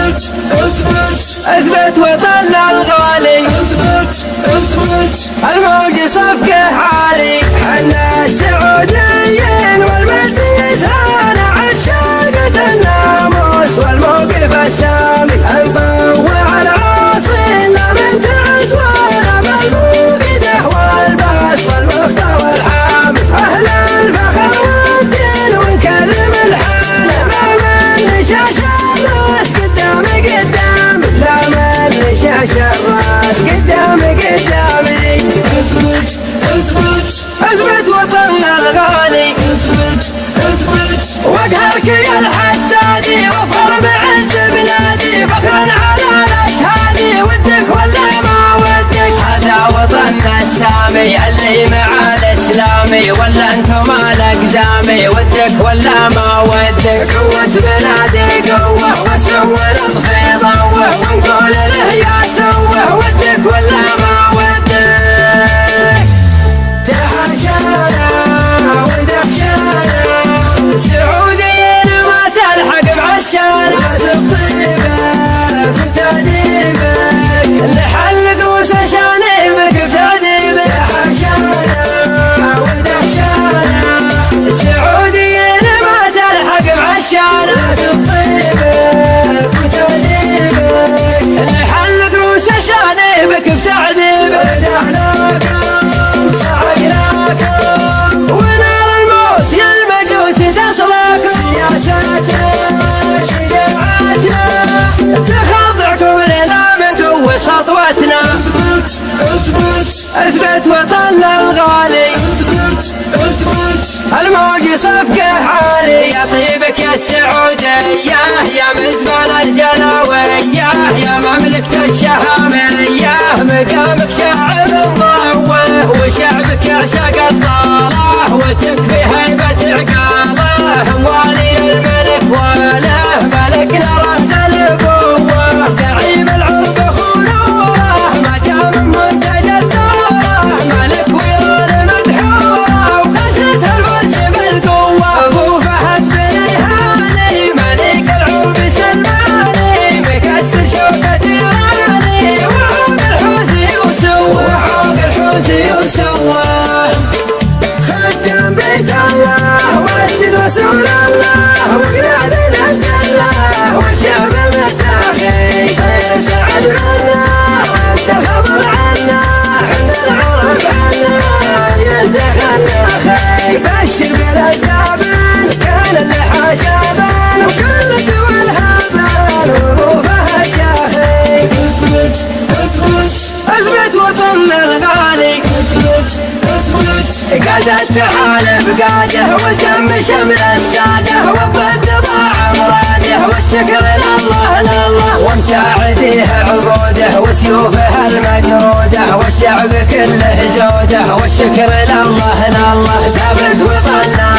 اثبت اثبت اثبت وطننا الغالي، اثبت اثبت الموج صفقه عالي. حنا السعوديين والمجد يسعانا عشاقة الناموس والموقف السامي. نطوع العاصي لا من تعز ولا بالموقده والباس والمختار والحامي. اهل الفخر والدين ونكرم الحال، لا من نشاش الراس قدامي قدامي، لا من نشاش الراس قدامي قدامي. اثبت اثبت اثبت وطننا الغالي، اثبت اثبت واقهرك يا الحسادي وافخر بعز بلادي. فخرا على الاشهادي، ودك ولا ما ودك؟ هذا وطننا السامي اللي مع الاسلامي، ولا انتم الاقزامي؟ ودك ولا ما ودك؟ قوة بلادي قوة والسوى نطفي ضوه، ونقول له يا سوه ودك ولا ما ودك؟ تحاشانا ودهشانا سعوديين ما تلحق بعشانا. تطيبك وتأديبك نحل دروس شانبك بتعذيبك. تحاشانا ودهشانا سعوديين ما تلحق بعشانا. تطيبك وتأديبك نحل دروس شانبك بتعذيبك. ونار الموت يا المجوس تصلك، سياستنا شجاعتنا تخضعكم لنا من قوة سطوتنا. اثبت اثبت اثبت وطننا الغالي، اثبت اثبت الموج صفقه عالي. يا طيبك يا السعودية يا مزبل الجلاوية، يا مملكة الشهامية مقامك شعب الضوه، وشعبك يعشق الطاله وتكفي هيبة عقاله. والي الملك وله ملكنا رمز الابوه، زعيم العرب خلوره ما جاء من منتج الثوره. ملك ويران مدحوره وخشة الفرس بالقوه. ابو فهد بن هاني ملك العرب سلماني، مكسر شوكة ايراني وعوق الحوثي وسوه. وعوق الحوثي وسوه خدم بيت الله ومسجد رسول الله وقناد عبد الله، والشعب مرتاخي غير سعد منا وانت خبر عنا. حنا العرب عنا يدخلنا خي، بشر بالازابن كان اللحى شابان وكل الدول هابان وابو فهد شاخي. اثبت اثبت اثبت وطننا الغالي، اثبت اثبت قاد التحالف قاده وتم شمل الساده، والضد ضاع مراده والشكر لله لله. ومساعديه عقوده وسيوفه المجروده، والشعب كله زوده والشكر لله لله. ثابت وطننا